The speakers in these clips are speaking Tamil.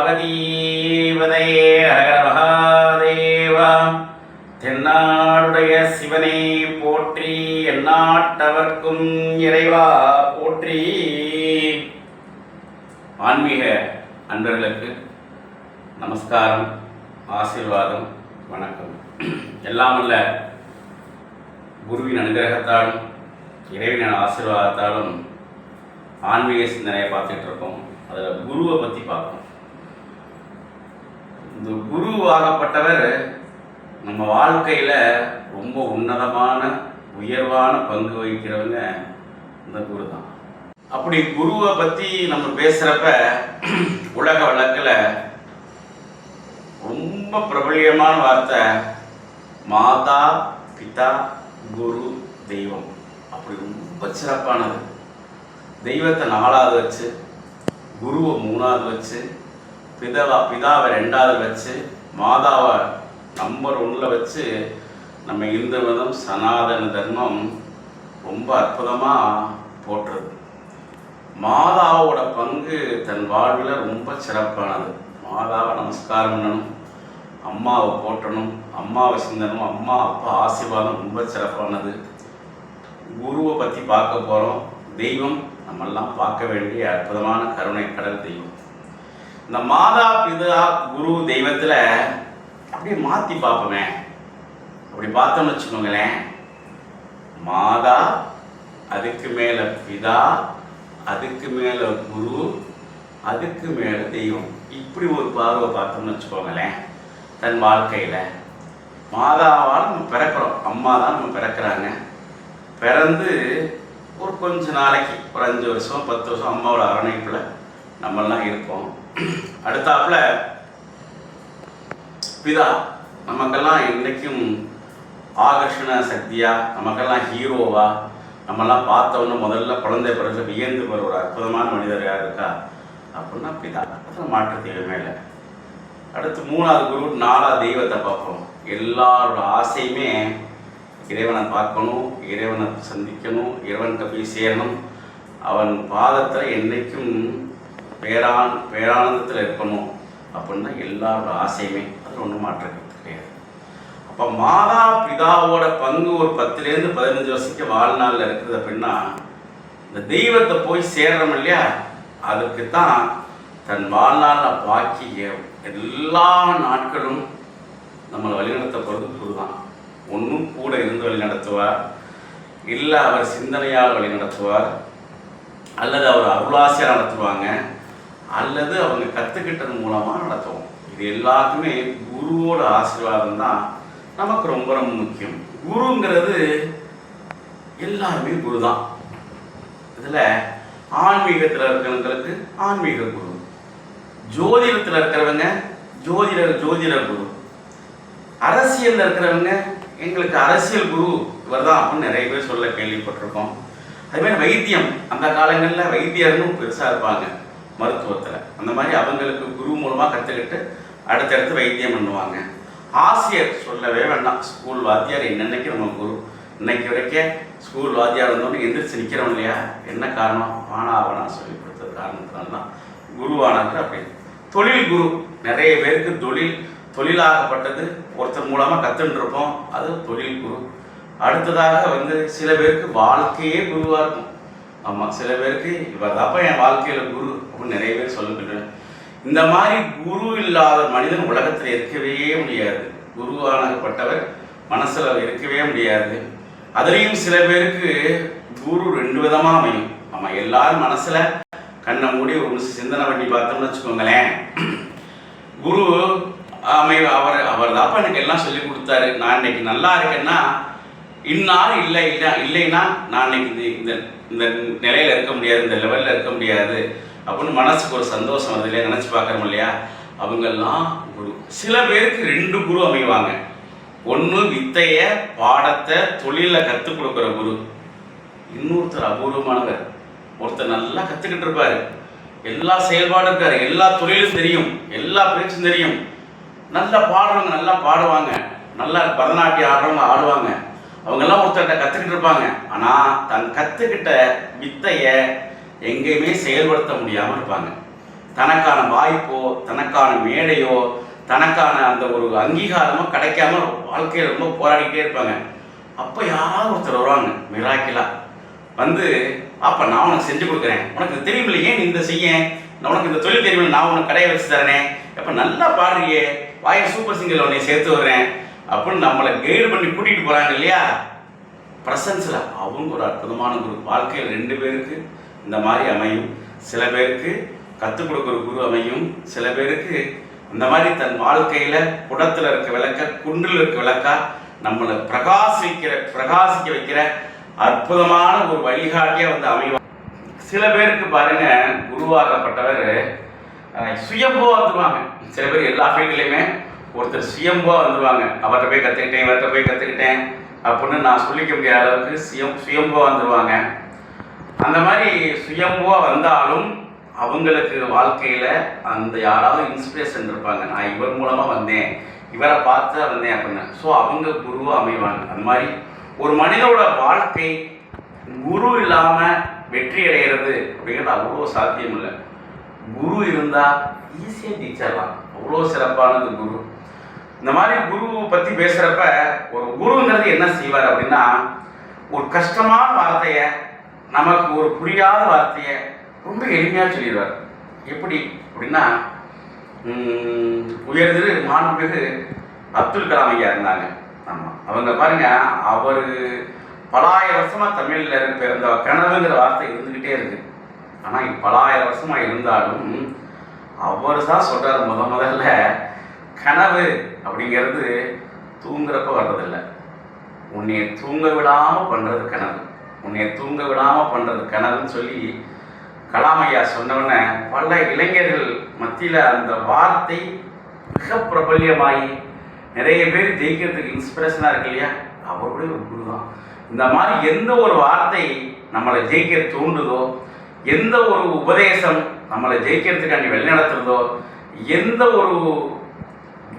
பார்வதீபதையே ஹர மகாதேவா. தென்னாடுடைய சிவனே போற்றி, எந்நாட்டவர்க்கும் இறைவா போற்றி. ஆன்மீக அன்பர்களுக்கு நமஸ்காரம், ஆசீர்வாதம், வணக்கம். எல்லாம் அல்ல குருவின் அனுகிரகத்தாலும் இறைவனின் ஆசீர்வாதத்தாலும் ஆன்மீக சிந்தனையை பார்த்துட்டு இருக்கோம். அதில் குருவை பற்றி பார்ப்போம். இந்த குரு ஆகப்பட்டவர் நம்ம வாழ்க்கையில் ரொம்ப உன்னதமான உயர்வான பங்கு வகிக்கிறவங்க இந்த குரு தான். அப்படி குருவை பற்றி நம்ம பேசுகிறப்ப உலக வழக்கில் ரொம்ப பிரபல்யமான வார்த்தை மாதா பிதா குரு தெய்வம். அப்படி ரொம்ப சிறப்பானது. தெய்வத்தை 4வது வச்சு, குருவை 3வது வச்சு, பிதாவை 2வது வச்சு, மாதாவை நம்பர் 1ல் வச்சு நம்ம இந்து மதம் சனாதன தர்மம் ரொம்ப அற்புதமாக போற்றுறது. மாதாவோட பங்கு தன் வாழ்வில் ரொம்ப சிறப்பானது. மாதாவை நமஸ்காரம் பண்ணணும், அம்மாவை போற்றணும், அம்மாவை சிந்தனும், அம்மா அப்பா ஆசீர்வாதம் ரொம்ப சிறப்பானது. குருவை பற்றி பார்க்க போகிறோம். தெய்வம் நம்மெல்லாம் பார்க்க வேண்டிய அற்புதமான கருணை கடல் தெய்வம். இந்த மாதா பிதா குரு தெய்வத்தில் அப்படியே மாற்றி பார்ப்போமே. அப்படி பார்த்தோம்னு வச்சுக்கோங்களேன், மாதா, அதுக்கு மேலே பிதா, அதுக்கு மேலே குரு, அதுக்கு மேலே தெய்வம். இப்படி ஒரு பார்வை பார்த்தோம்னு வச்சுக்கோங்களேன். தன் வாழ்க்கையில் மாதாவால் நம்ம பிறக்கிறோம், அம்மா தான் நம்ம பிறக்கிறாங்க. பிறந்து ஒரு கொஞ்ச நாளைக்கு ஒரு 5 வருஷம் 10 வருஷம் அம்மாவோட அரவணைப்பில் நம்மெல்லாம் இருப்போம். அடுத்தாப்புல பிதா நமக்கெல்லாம் இன்றைக்கும் ஆகர்ஷண சக்தியாக, நமக்கெல்லாம் ஹீரோவா, நம்மெல்லாம் பார்த்தோன்னு முதல்ல குழந்தை பிறகு வியந்து போகிற ஒரு அற்புதமான மனிதர் யார் இருக்கா அப்படின்னா பிதா. அப்புறம் மாற்று தெய்வமே இல்லை. அடுத்து 3வது குரு, 4வது தெய்வத்தை பார்ப்போம். எல்லாரோட ஆசையுமே இறைவனை பார்க்கணும், இறைவனை சந்திக்கணும், இறைவன்கிட்ட போய் சேரணும், அவன் பாதத்தில் என்றைக்கும் பேரானந்தத்தில் இருக்கணும் அப்படின்னா எல்லாரோட ஆசையுமே. அது ஒன்றும் மாற்றம் கிடையாது. அப்போ மாதா பிதாவோட பங்கு ஒரு 10லேருந்து 15 வருஷத்துக்கு வாழ்நாளில் இருக்குது அப்படின்னா, இந்த தெய்வத்தை போய் சேர்றோம் இல்லையா, அதுக்கு தான் தன் வாழ்நாளில் பாக்கி எல்லா நாட்களும் நம்மளை வழிநடத்த போகிறது குரு தான். ஒன்றும் கூட இருந்து வழி நடத்துவார், இல்லை அவர் சிந்தனையால் வழி நடத்துவார், அல்லது அவர் அருளாசியாக நடத்துவாங்க, அல்லது அவங்க கற்றுக்கிட்டது மூலமாக நடத்துவோம். இது எல்லாத்துக்குமே குருவோட ஆசீர்வாதம் தான் நமக்கு ரொம்ப ரொம்ப முக்கியம். குருங்கிறது எல்லாருமே குரு தான். இதில் ஆன்மீகத்தில் இருக்கிறவங்களுக்கு ஆன்மீக குரு, ஜோதிடத்தில் இருக்கிறவங்க ஜோதிடர் குரு, அரசியலில் இருக்கிறவங்க எங்களுக்கு அரசியல் குரு இவர் தான் அப்படின்னு நிறைய பேர் சொல்ல கேள்விப்பட்டிருக்கோம். அதுமாதிரி வைத்தியம், அந்த காலங்களில் வைத்தியர்னு பெருசாக இருப்பாங்க மருத்துவத்தில். அந்த மாதிரி அவங்களுக்கு குரு மூலமாக கற்றுக்கிட்டு அடுத்தடுத்து வைத்தியம் பண்ணுவாங்க. ஆசிரியர் சொல்லவே வேண்டாம், ஸ்கூல் வாத்தியார் என்னன்னைக்கு நம்ம குரு. இன்னைக்கு வரைக்கும் ஸ்கூல் வாத்தியார் வந்தோடனே எந்திரிச்சு நிற்கிறோம் இல்லையா, என்ன காரணம்? ஆனாவனா சொல்லி கொடுத்தது காரணத்தினால்தான் குருவானது. அப்படி தொழில் குரு, நிறைய பேருக்கு தொழிலாகப்பட்டது ஒருத்தர் மூலமாக கற்றுருப்போம், அது தொழில் குரு. அடுத்ததாக சில பேருக்கு வாழ்க்கையே குருவாக இருக்கும். ஆமாம், சில பேருக்கு இவர் தாப்பா என் வாழ்க்கையில் குரு அப்படின்னு நிறைய பேர் சொல்லுகின்றனர். இந்த மாதிரி குரு இல்லாத மனிதன் உலகத்தில் இருக்கவே முடியாது. குருவானப்பட்டவர் மனசில் இருக்கவே முடியாது. அதுலேயும் சில பேருக்கு குரு 2 விதமாக அமையும். ஆமாம், எல்லாரும் மனசில் கண்ணை மூடி ஒரு சிந்தனை பண்ணி பார்த்தோம்னு வச்சுக்கோங்களேன், குரு அவர் தாப்பா எனக்கு எல்லாம் சொல்லி கொடுத்தாரு, நான் இன்னைக்கு நல்லா இருக்கேன்னா இன்னாலும் இல்லைன்னா நான் இன்னைக்கு இந்த நிலையில் இருக்க முடியாது, இந்த லெவலில் இருக்க முடியாது அப்படின்னு மனசுக்கு ஒரு சந்தோஷம் வருது இல்லையா, நினச்சி பார்க்குறோம் இல்லையா, அவங்கெல்லாம் குரு. சில பேருக்கு 2 குரு அமைவாங்க. ஒன்று வித்தைய பாடத்தை தொழிலில் கற்றுக் கொடுக்குற குரு, இன்னொருத்தர் அபூர்வமானவர். ஒருத்தர் நல்லா கற்றுக்கிட்டு இருப்பார், எல்லா செயல்பாடும் இருக்காரு, எல்லா தொழிலும் தெரியும், எல்லா பேச்சும் தெரியும், நல்லா பாடுறவங்க நல்லா பாடுவாங்க, நல்லா பரதநாட்டியம் ஆடுறவங்க ஆடுவாங்க, அவங்கெல்லாம் ஒருத்தர்கிட்ட கற்றுக்கிட்டு இருப்பாங்க. ஆனால் தன் கற்றுக்கிட்ட வித்தையை எங்கேயுமே செயல்படுத்த முடியாமல் இருப்பாங்க. தனக்கான வாய்ப்போ தனக்கான மேடையோ தனக்கான அந்த ஒரு அங்கீகாரமோ கிடைக்காம வாழ்க்கையில் ரொம்ப போராடிக்கிட்டே இருப்பாங்க. அப்போ யாராவது ஒருத்தர் வருவாங்க மிராக்கிலா வந்து, அப்போ நான் உனக்கு செஞ்சு கொடுக்குறேன், உனக்கு தெரியுமில்ல, ஏன் நீ இந்த செய்ய, உனக்கு இந்த தொழில் தெரியுமில்ல, நான் உனக்கு கடையை வச்சு தரேனே, எப்போ நல்லா பாடுறியே, வாயை சூப்பர் சிங்கரில் உன்னை சேர்த்து வர்றேன் அப்படின்னு நம்மளை கைடு பண்ணி கூட்டிகிட்டு போகிறாங்க இல்லையா ப்ரெசன்ஸில். அவங்க ஒரு அற்புதமான குரு. வாழ்க்கையில் 2 பேருக்கு இந்த மாதிரி அமையும். சில பேருக்கு கற்றுக் கொடுக்குற குரு அமையும், சில பேருக்கு அந்த மாதிரி தன் வாழ்க்கையில் குடத்தில் இருக்க விளக்க குன்றில் இருக்க விளக்கா நம்மளை பிரகாசிக்க வைக்கிற அற்புதமான ஒரு வழிகாட்டியாக வந்து அமையும். சில பேருக்கு பாருங்க குருவாகப்பட்டவர் சுயம்போ வந்துடுவாங்க. சில பேர் எல்லா ஃபீல்ட்லேயுமே ஒருத்தர் சுயம்போ வந்துடுவாங்க. அவர்கிட்ட போய் கற்றுக்கிட்டேன், இவர்கிட்ட போய் கற்றுக்கிட்டேன் அப்படின்னு நான் சொல்லிக்க முடியாத அளவுக்கு சுயம்போ வந்துடுவாங்க. அந்த மாதிரி சுயம்போ வந்தாலும் அவங்களுக்கு வாழ்க்கையில் அந்த யாராவது இன்ஸ்பிரேஷன் இருப்பாங்க. நான் இவர் மூலமாக வந்தேன், இவரை பார்த்து வந்தேன் அப்படின்னு. ஸோ அவங்க குருவாக அமைவாங்க. அந்த மாதிரி ஒரு மனிதனோட வாழ்க்கை குரு இல்லாமல் வெற்றி அடைகிறது அப்படிங்கிறது அவ்வளோ சாத்தியம் இல்லை. குரு இருந்தால் ஈஸியாக ஜெயிச்சிடலாம். அவ்வளோ சிறப்பானது குரு. இந்த மாதிரி குருவை பற்றி பேசுகிறப்ப ஒரு குருங்கிறது என்ன செய்வார் அப்படின்னா, ஒரு கஷ்டமான வார்த்தையை, நமக்கு ஒரு புரியாத வார்த்தையை ரொம்ப எளிமையாக சொல்லிடுவார். எப்படி அப்படின்னா, உயர்திரு மாண்புமிகு அப்துல் கலாம் ஐயா இருந்தாங்க. ஆமாம், அவங்க பாருங்க, அவர் பலாயிரம் வருஷமாக தமிழில் பிறந்த கனவுங்கிற வார்த்தை இருந்துக்கிட்டே இருக்கு. ஆனால் பலாயிரம் வருஷமாக இருந்தாலும் அவர் தான் சொல்கிறார், முதல்ல கனவு அப்படிங்கிறது தூங்குறப்ப வர்றதில்லை, உன்னை தூங்க விடாமல் பண்ணுறது கனவு, உன்னை தூங்க விடாமல் பண்ணுறது கனவுன்னு சொல்லி கலாமையா சொன்னவொடனே பல இளைஞர்கள் மத்தியில் அந்த வார்த்தை மிக பிரபல்யமாகி நிறைய பேர் ஜெயிக்கிறதுக்கு இன்ஸ்பிரேஷனாக இருக்கு இல்லையா. அவருடைய ஒரு குரு தான். இந்த மாதிரி எந்த ஒரு வார்த்தை நம்மளை ஜெயிக்க தூண்டுதோ, எந்த ஒரு உபதேசம் நம்மளை ஜெயிக்கிறதுக்காண்டி வழிநடத்துறதோ, எந்த ஒரு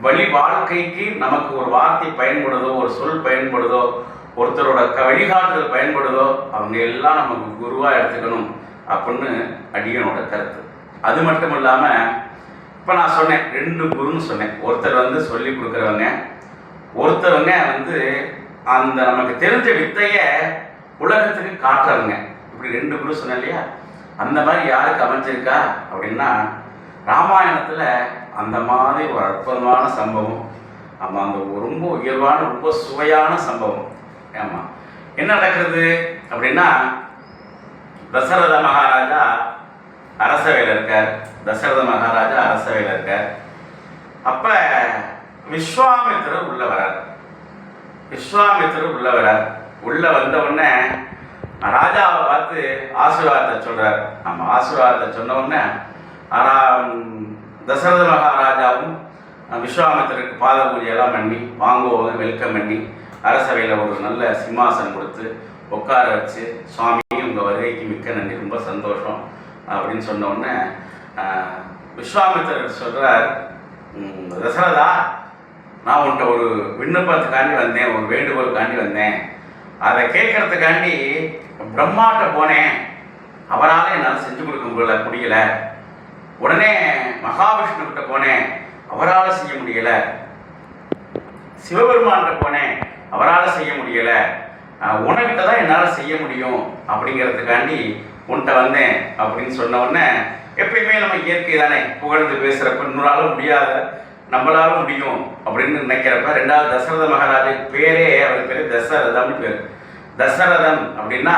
வழி வாழ்க்கைக்கு நமக்கு ஒரு வார்த்தை பயன்படுதோ, ஒரு சொல் பயன்படுதோ, ஒருத்தரோட வழிகாட்டுதல் பயன்படுதோ, அவங்க எல்லாம் நமக்கு குருவாக எடுத்துக்கணும் அப்படின்னு அடியனோட கருத்து. அது மட்டும் இல்லாமல் இப்போ நான் சொன்னேன் 2 குருன்னு சொன்னேன். ஒருத்தர் வந்து சொல்லி கொடுக்குறவங்க, ஒருத்தவங்க வந்து அந்த நமக்கு தெரிஞ்ச வித்தையை உலகத்துக்கு காட்டுறவங்க. இப்படி 2 குரு சொன்னேன் இல்லையா. அந்த மாதிரி யாருக்கு அமைஞ்சிருக்கா அப்படின்னா, ராமாயணத்தில் அந்த மாதிரி ஒரு அற்புதமான சம்பவம். ஆமாம், அந்த ரொம்ப உயர்வான ரொம்ப சுவையான சம்பவம். ஆமாம், என்ன நடக்கிறது அப்படின்னா, தசரத மகாராஜா அரசவையில் இருக்கார். அப்போ விஸ்வாமித்திரர் உள்ள வரார். உள்ள வந்த உடனே ராஜாவை பார்த்து ஆசீர்வாதத்தை சொல்றார். ஆமாம், ஆசீர்வாதத்தை சொன்ன உடனே தசரத மகாராஜாவும் விஸ்வாமித்திரருக்கு பாத பூஜையெல்லாம் பண்ணி வாங்குவோங்க வெல்கம் பண்ணி அரசவையில் ஒரு நல்ல சிம்மாசனம் கொடுத்து உட்கார வச்சு, சுவாமி உங்கள் வருகைக்கு மிக்க நன்றி, ரொம்ப சந்தோஷம் அப்படின்னு சொன்ன உடனே விஸ்வாமித்திரர் சொல்கிறார், தசரதா, நான் உன்கிட்ட ஒரு விண்ணப்பத்துக்காண்டி வந்தேன், ஒரு வேண்டுகோளுக்காண்டி வந்தேன். அதை கேட்கறதுக்காண்டி பிரம்மாட்ட போனேன், அவரால் என்னால் செஞ்சு கொடுக்க முடியல. உடனே மகாவிஷ்ணு கிட்ட போனேன், அவரால் செய்ய முடியலை. சிவபெருமான்கிட்ட போனேன், அவரால் செய்ய முடியலை. உனக்கிட்ட தான் என்னால் செய்ய முடியும் அப்படிங்கிறதுக்காண்டி உன்கிட்ட வந்தேன் அப்படின்னு சொன்ன உடனே, எப்பயுமே நம்ம இயற்கை தானே புகழ்ந்து பேசுகிறப்ப இன்னொரு முடியாத நம்மளால முடியும் அப்படின்னு நினைக்கிறப்ப, 2வது தசரத மகாராஜுக்கு பேரே, அவர் பேர் தசரதம்னு பேர். தசரதம் அப்படின்னா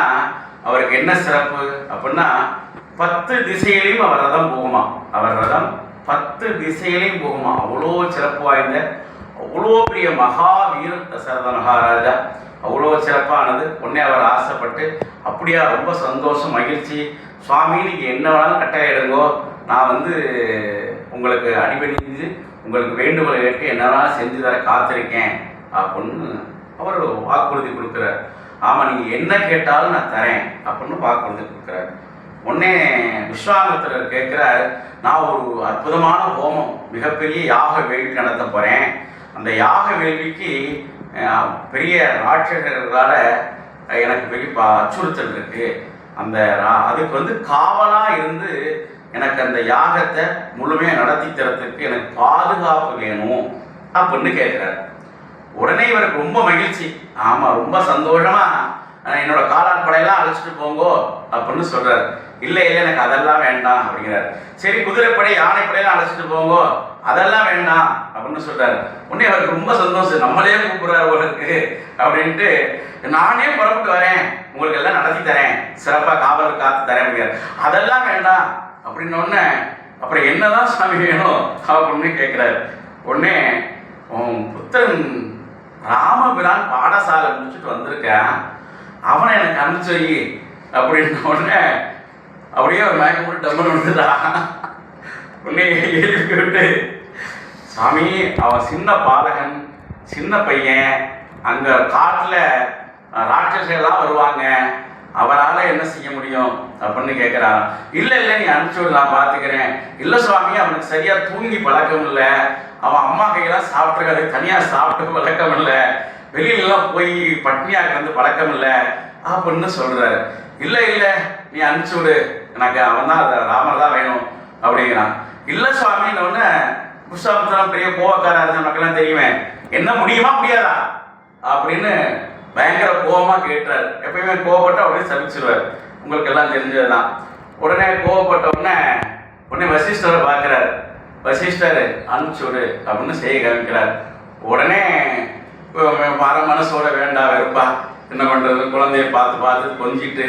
அவருக்கு என்ன சிறப்பு அப்படின்னா, 10 திசையிலையும் அவர் ரதம் போகுமா. அவர் ரதம் 10 திசையிலையும் போகுமா. அவ்வளோ சிறப்பு வாய்ந்த, அவ்வளோ பெரிய மகாவீரர் தசரத மகாராஜா. அவ்வளோ சிறப்பானது. உடனே அவர் ஆசைப்பட்டு, அப்படியா, ரொம்ப சந்தோஷம், மகிழ்ச்சி, சுவாமி நீங்கள் என்ன வேணாலும் கட்டளை எடுங்கோ, நான் வந்து உங்களுக்கு அடிபணிஞ்சு உங்களுக்கு வேண்டுகோளை கேட்டு என்னெல்லாம் செஞ்சு தர காத்திருக்கேன் அப்படின்னு அவர் வாக்குறுதி கொடுக்குறார். ஆமாம், நீங்கள் என்ன கேட்டாலும் நான் தரேன் அப்படின்னு வாக்குறுதி கொடுக்குறார். உடனே விஸ்வாமித்திரர் கேட்குறார், நான் ஒரு அற்புதமான ஹோமம், மிகப்பெரிய யாக வேள்வி நடத்த போகிறேன். அந்த யாக வேள்விக்கு பெரிய ராட்சகர்களால் எனக்கு பெரிய அச்சுறுத்தல் இருக்குது. அதுக்கு வந்து காவலாக இருந்து எனக்கு அந்த யாகத்தை முழுமையாக நடத்தி தரத்துக்கு எனக்கு பாதுகாப்பு வேணும் அப்படின்னு கேட்குறாரு. உடனே இவருக்கு ரொம்ப மகிழ்ச்சி. ஆமாம், ரொம்ப சந்தோஷமா என்னோட காலாட் படையெல்லாம் அழைச்சிட்டு போங்கோ அப்படின்னு சொல்றாரு. இல்லை இல்லை, எனக்கு அதெல்லாம் வேண்டாம் அப்படிங்கிறார். சரி, குதிரைப்படை யானைப்படையெல்லாம் அழைச்சிட்டு போங்கோ, அதெல்லாம் வேண்டாம் அப்படின்னு சொல்றாரு. உடனே அவருக்கு ரொம்ப சந்தோஷம், நம்மளே கூப்பிடுறாரு உங்களுக்கு அப்படின்ட்டு, நானே புறப்பட்டு வரேன், உங்களுக்கு எல்லாம் நடத்தி தரேன், சிறப்பாக காவல் காத்து தரேன் அப்படிங்கிறார். அதெல்லாம் வேண்டாம் அப்படின்னோடனே அப்புறம் என்னதான் சாமி வேணும் அப்படின்னு கேட்குறாரு. உடனே புத்தன் ராமபிரான் பாடசாலை முடிச்சுட்டு வந்திருக்கேன், அவனை எனக்கு அனுப்பிச்சு வை அப்படின்ன உடனே அப்படியே ஒரு மயக்கம் போட்டு டம்மன் வந்துடா. உடனே எழுப்பி விட்டு, சாமி அவன் சின்ன பாலகன், சின்ன பையன், அங்கே காட்டில் ராட்சசெல்லாம் வருவாங்க, அவரால் என்ன செய்ய முடியும் அப்படின்னு கேட்குறான். இல்லை இல்லை, நீ அனுப்பிச்சு விடு, நான் பார்த்துக்கிறேன். இல்லை சுவாமி, அவனுக்கு சரியாக தூங்கி பழக்கம் இல்லை, அவன் அம்மா கையெல்லாம் சாப்பிட்ருக்காது, தனியாக சாப்பிட்டு பழக்கம் இல்லை, வெளியிலலாம் போய் பட்னியாக கிடந்து பழக்கம் இல்லை அப்படின்னு சொல்கிறாரு. இல்லை இல்லை, நீ அனுப்பிச்சு விடு, எனக்கு அவன் தான் ராமர் தான் வேணும் அப்படிங்கிறான். இல்லை சுவாமின்னு ஒன்று, புஷ்பாபுத்திரம் பெரிய கோவக்காரா இருந்த மக்கள்லாம் தெரியுமே, என்ன முடியுமா முடியாதா அப்படின்னு பயங்கர கோபமாக கேட்டுறாரு. எப்பயுமே கோவப்பட்டு அப்படியே சபிச்சிருவார், உங்களுக்கு எல்லாம் தெரிஞ்சது தான். உடனே கோவப்பட்ட உடனே வசிஷ்டரை பார்க்குறாரு. வசிஷ்டர் அனுப்பிச்சு விடு அப்படின்னு செய்ய காமிக்கிறார். உடனே வர மனசோட வேண்டாம் வெறுப்பா என்ன பண்ணுறது, குழந்தைய பார்த்து பார்த்து கொஞ்சிட்டு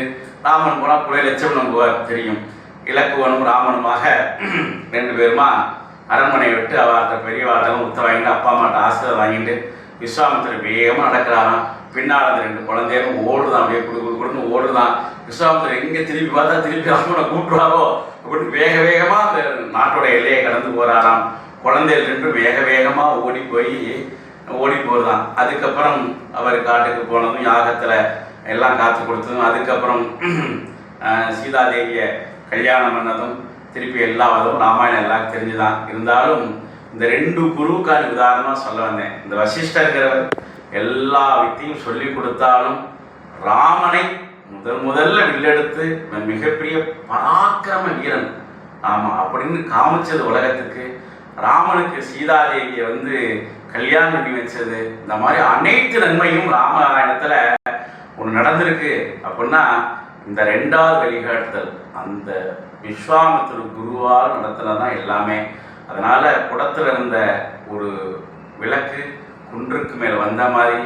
ராமன் போனால் புள்ளை லட்சம் போவார் தெரியும். இலக்குவனும் ராமனுமாக 2 பேருமா அரண்மனையை விட்டு அவர்கிட்ட பெரியவாட்டம் உத்த வாங்கிட்டு அப்பா அம்மாட்ட ஆசிரியர் வாங்கிட்டு விஸ்வாமித்திரர் வேகமாக நடக்கிறாராம். பின்னால் அந்த 2 குழந்தையும் ஓடுதான், அப்படியே குடுன்னு ஓடுதான். விஸ்வாமித்திரர் எங்கே திருப்பி பார்த்தா திருப்பி ராமனை கூப்பிடுவாரோ அப்படின்னு வேக வேகமாக அந்த நாட்டோட எல்லையை கடந்து போகிறாராம். குழந்தைகள் 2 வேக வேகமாக ஓடி போகிறதான். அதுக்கப்புறம் அவர் காட்டுக்கு போனதும் யாகத்தில் எல்லாம் காத்து கொடுத்ததும், அதுக்கப்புறம் சீதாதேவியை கல்யாணம் பண்ணதும், திருப்பி எல்லா அதுவும் ராமாயணம் எல்லாம் தெரிஞ்சுதான். இருந்தாலும் இந்த 2 குருவுக்கான உதாரணமாக சொல்ல வந்தேன். இந்த வசிஷ்டர்கிறவர் எல்லா வித்தையும் சொல்லி கொடுத்தாலும் ராமனை முதல்ல வில்லெடுத்து மிகப்பெரிய பராக்கிரம வீரன் ஆமாம் அப்படின்னு காமிச்சது உலகத்துக்கு. ராமனுக்கு சீதாதேவியை கல்யாணம் பண்ணி வச்சது, இந்த மாதிரி அனைத்து நன்மையும் ராமாயணத்தில் ஒன்று நடந்திருக்கு. அப்படின்னா இந்த 2வது வழிகாட்டுதல் அந்த விஸ்வாமித்திர குருவால் நடத்தினதான் எல்லாமே. அதனால் குடத்தில் இருந்த ஒரு விளக்கு குன்றுக்கு மேலே வந்த மாதிரி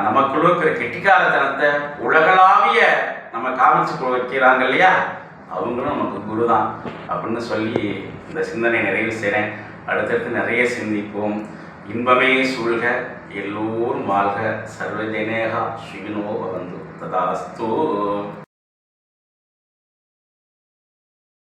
நமக்குள்ள இருக்கிற கெட்டிக்காரத்தனத்தை உலகளாவிய நம்ம காமிச்சு வைக்கிறாங்க இல்லையா, அவங்களும் நமக்கு குரு தான் அப்படின்னு சொல்லி இந்த சிந்தனை நிறைவு செய்கிறேன். அடுத்தடுத்து நிறைய சிந்திப்போம். இன்பமே சூழ்க, எல்லோரும் வாழ்க, சர்வஜனேகா சுகினோ பவந்து, ததாஸ்து.